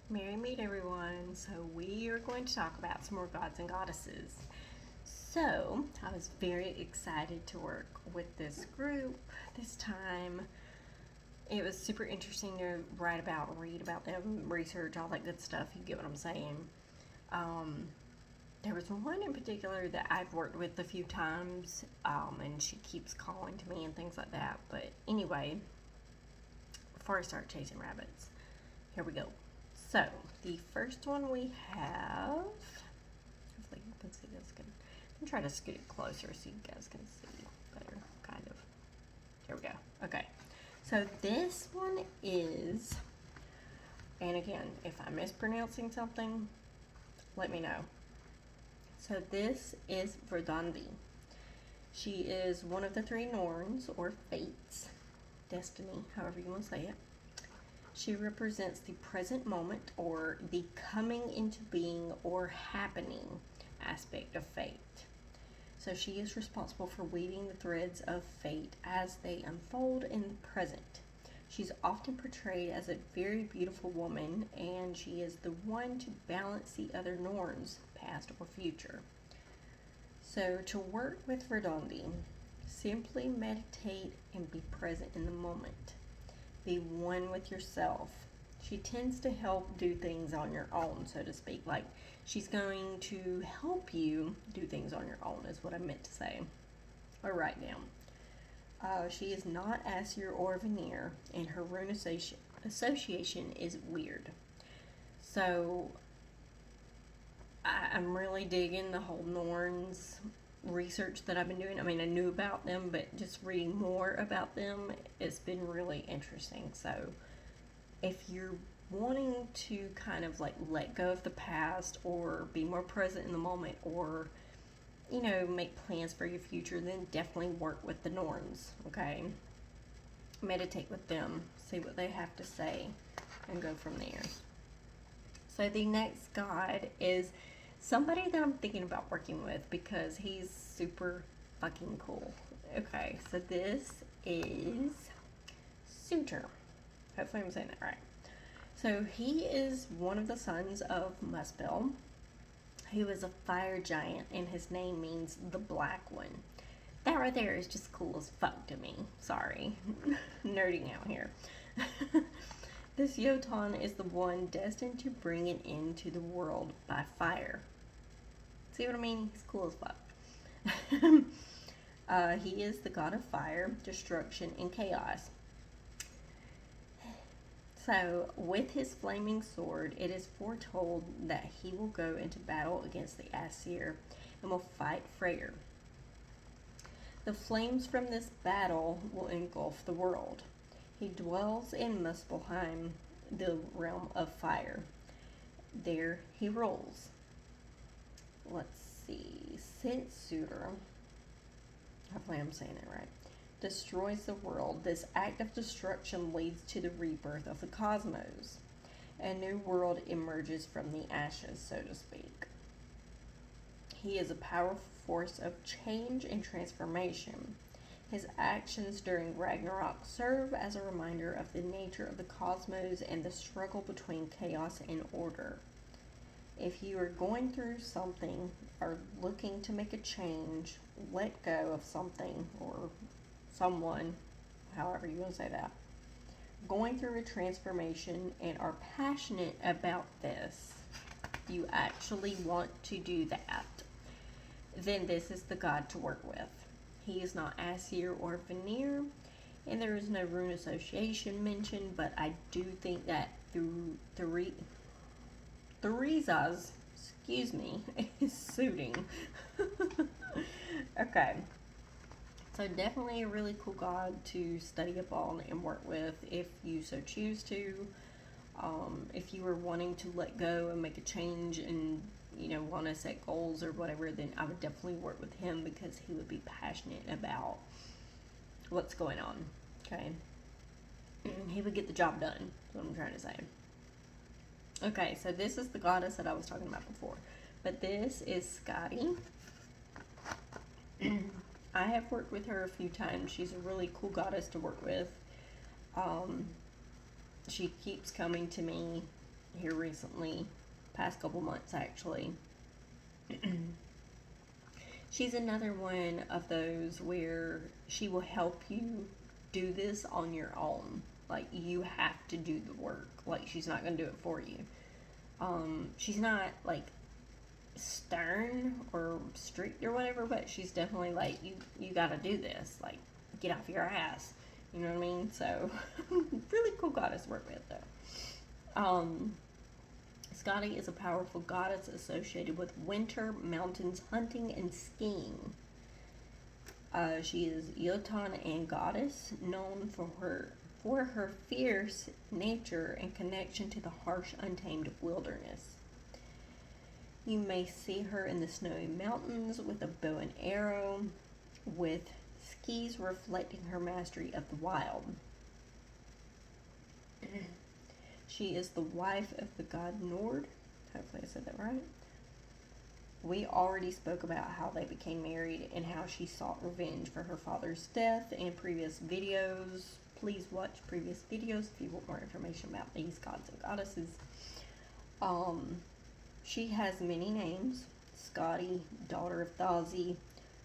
Merry meet everyone. So we are going to talk about some more gods and goddesses. So I was very excited to work with this group this time. It was super interesting to read about them, research, all that good stuff. You get what I'm saying. Um, there was one in particular that I've worked with a few times, and she keeps calling to me and things like that. But anyway, before I start chasing rabbits, here we go. So, the first one we have, hopefully you can see this good. I'm trying to scoot it closer so you guys can see better, kind of. There we go. Okay. So this one is, and again, if I'm mispronouncing something, let me know. So this is Verdandi. She is one of the three Norns, or fates, destiny, however you want to say it. She represents the present moment, or the coming into being or happening aspect of fate. So she is responsible for weaving the threads of fate as they unfold in the present. She's often portrayed as a very beautiful woman, and she is the one to balance the other Norns, past or future. So to work with Verdandi, simply meditate and be present in the moment. Be one with yourself. She tends to help do things on your own, so to speak. Like, she's going to help you do things on your own, is what I meant to say, or write down. She is not Aesir or Vanir, and her rune association is weird. So, I'm really digging the whole Norns research that I've been doing. I mean, I knew about them, but just reading more about them, it's been really interesting. So, if you're wanting to kind of like let go of the past or be more present in the moment or make plans for your future, then definitely work with the Norns, okay? Meditate with them, see what they have to say, and go from there. So the next god is somebody that I'm thinking about working with because he's super fucking cool. Okay, so this is Surtr. Hopefully I'm saying that right. So he is one of the sons of Muspel. He was a fire giant, and his name means the Black One. That right there is just cool as fuck to me. Sorry. Nerding out here. This Jotun is the one destined to bring it into the world by fire. See what I mean? He's cool as fuck. He is the god of fire, destruction, and chaos. So, with his flaming sword, it is foretold that he will go into battle against the Aesir and will fight Freyr. The flames from this battle will engulf the world. He dwells in Muspelheim, the realm of fire. There he rules. Let's see. Since Surtr, hopefully I'm saying it right, destroys the world, this act of destruction leads to the rebirth of the cosmos. A new world emerges from the ashes, so to speak. He is a powerful force of change and transformation. His actions during Ragnarok serve as a reminder of the nature of the cosmos and the struggle between chaos and order. If you are going through something or looking to make a change, let go of something or someone, however you want to say that, going through a transformation and are passionate about this, you actually want to do that, then this is the god to work with. He is not Aesir or Vanir, and there is no rune association mentioned, but I do think that Theresa's, excuse me, is suiting. Okay. So definitely a really cool god to study up on and work with if you so choose to. If you are wanting to let go and make a change and want to set goals or whatever, then I would definitely work with him because he would be passionate about what's going on. Okay, and he would get the job done. Is what I'm trying to say. Okay, so this is the goddess that I was talking about before, but this is Skadi. I have worked with her a few times. She's a really cool goddess to work with. She keeps coming to me, here recently, past couple months actually. She's another one of those where she will help you do this on your own. Like, you have to do the work. Like, she's not going to do it for you. She's not, like, stern or strict or whatever, but she's definitely like, you got to do this. Like, get off your ass. You know what I mean? So, really cool goddess to work with, though. Skadi is a powerful goddess associated with winter, mountains, hunting, and skiing. She is Jotun and goddess, known for her fierce nature and connection to the harsh, untamed wilderness. You may see her in the snowy mountains with a bow and arrow, with skis reflecting her mastery of the wild. She is the wife of the god Nord. Hopefully I said that right. We already spoke about how they became married and how she sought revenge for her father's death in previous videos. Please watch previous videos if you want more information about these gods and goddesses. She has many names: Skadi, daughter of Thazi,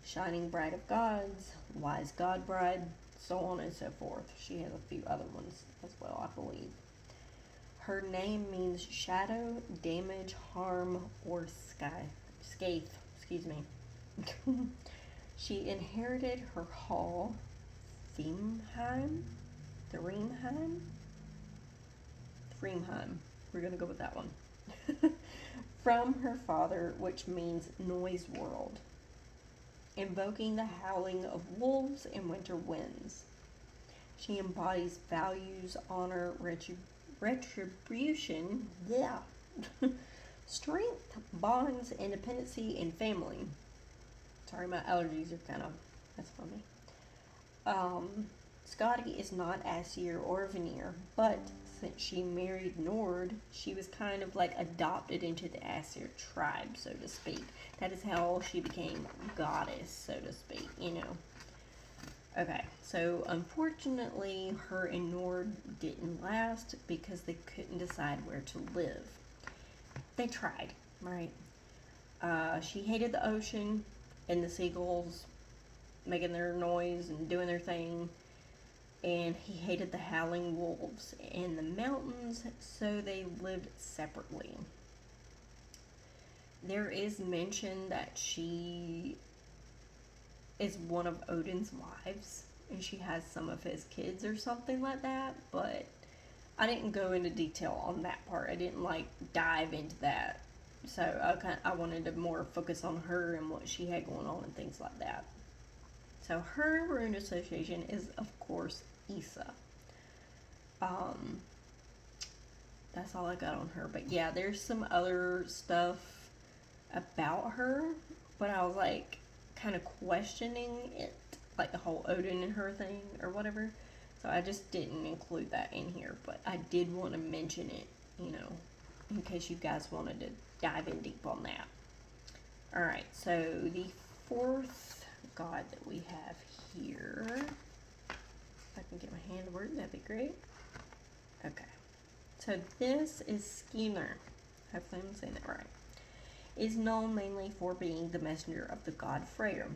shining bride of gods, wise god bride, so on and so forth. She has a few other ones as well, I believe. Her name means shadow, damage, harm, or scathe. Excuse me. She inherited her hall, Threamheim. We're gonna go with that one. From her father, which means noise world, invoking the howling of wolves and winter winds. She embodies values, honor, retribution, strength, bonds, independency, and family. Sorry, my allergies are that's funny. Skadi is not Aesir or Vanir, but since she married Nord, she was kind of like adopted into the Aesir tribe, so to speak. That is how she became goddess, so to speak, you know. Okay, so unfortunately, her and Nord didn't last because they couldn't decide where to live. They tried, right? She hated the ocean and the seagulls making their noise and doing their thing. And he hated the howling wolves and the mountains, so they lived separately. There is mention that she is one of Odin's wives, and she has some of his kids or something like that, but I didn't go into detail on that part. I didn't dive into that. So I wanted to more focus on her and what she had going on and things like that. So her rune association is, of course, Isa. That's all I got on her. But yeah, there's some other stuff about her, but I was kind of questioning it, like the whole Odin and her thing or whatever. So I just didn't include that in here, but I did want to mention it, in case you guys wanted to dive in deep on that. Alright, so the fourth god that we have here, if I can get my hand to work, that'd be great. Okay, so this is Skirnir. Hopefully I'm saying that right. Is known mainly for being the messenger of the god Freyr.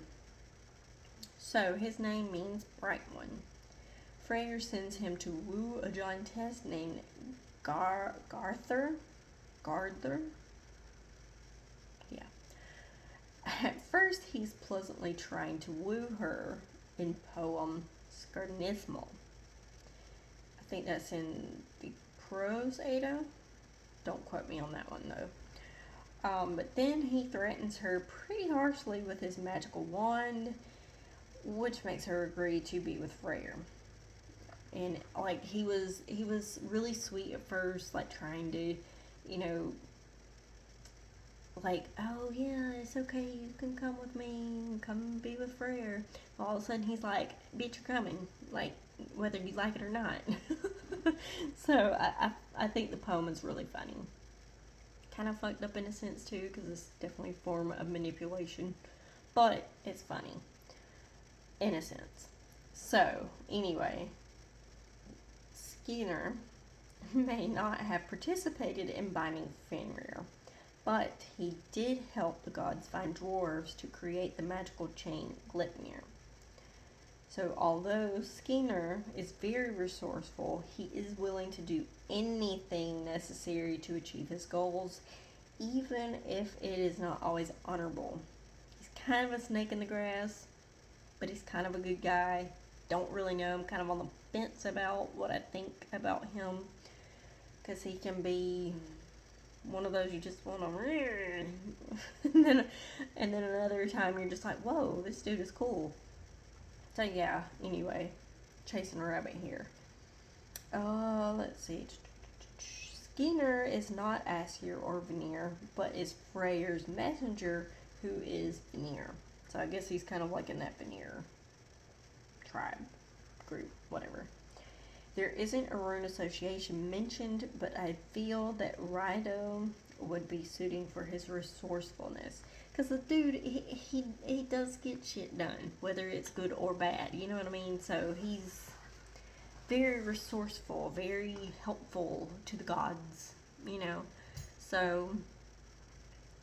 So his name means bright one. Freyr sends him to woo a giantess named Gardr. Yeah. At first, he's pleasantly trying to woo her in poem Skirnismal. I think that's in the prose Ada. Don't quote me on that one though. But then he threatens her pretty harshly with his magical wand, which makes her agree to be with Freyr. And he was really sweet at first, trying to, oh yeah, it's okay, you can come with me, come be with Freyr. All of a sudden he's like, bitch, you're coming, whether you like it or not. So I think the poem is really funny. Kind of fucked up in a sense too, because it's definitely a form of manipulation, but it's funny in a sense. So anyway, Skirnir may not have participated in binding Fenrir, but he did help the gods find dwarves to create the magical chain Gleipnir. So although Skirnir is very resourceful, he is willing to do anything necessary to achieve his goals, even if it is not always honorable. He's kind of a snake in the grass, but he's kind of a good guy. Don't really know. I'm kind of on the fence about what I think about him, because he can be one of those you just want to and then another time you're just like, whoa, this dude is cool. So yeah, anyway, chasing a rabbit here. Let's see. Skirnir is not Aesir or Vanir, but is Freyr's messenger, who is Vanir. So I guess he's kind of like in that Vanir tribe, group, whatever. There isn't a rune association mentioned, but I feel that Rido would be suiting for his resourcefulness. Because the dude, he does get shit done, whether it's good or bad, you know what I mean? So he's very resourceful, very helpful to the gods, you know? So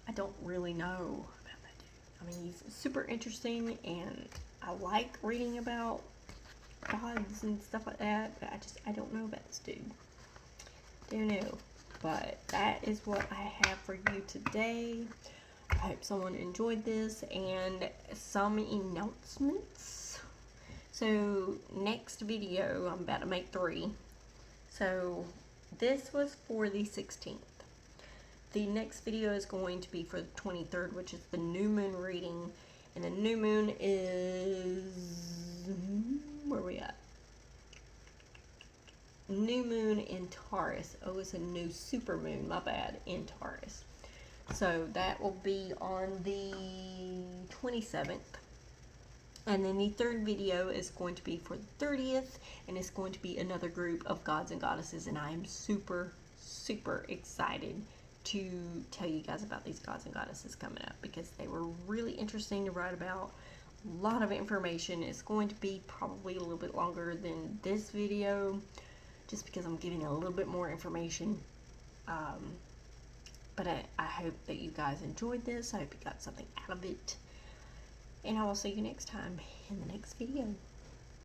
I don't really know about that dude. I mean, he's super interesting, and I like reading about gods and stuff like that, but I don't know about this dude. Don't know. But that is what I have for you today. I hope someone enjoyed this, and some announcements. So next video, I'm about to make 3. So this was for the 16th. The next video is going to be for the 23rd, which is the new moon reading. And the new moon is, where are we at? New moon in Taurus. Oh, it's a new super moon, my bad, in Taurus. So that will be on the 27th. And then the third video is going to be for the 30th, and it's going to be another group of gods and goddesses, and I am super, super excited to tell you guys about these gods and goddesses coming up, because they were really interesting to write about. A lot of information. It's going to be probably a little bit longer than this video, just because I'm giving a little bit more information. But I hope that you guys enjoyed this. I hope you got something out of it. And I will see you next time in the next video.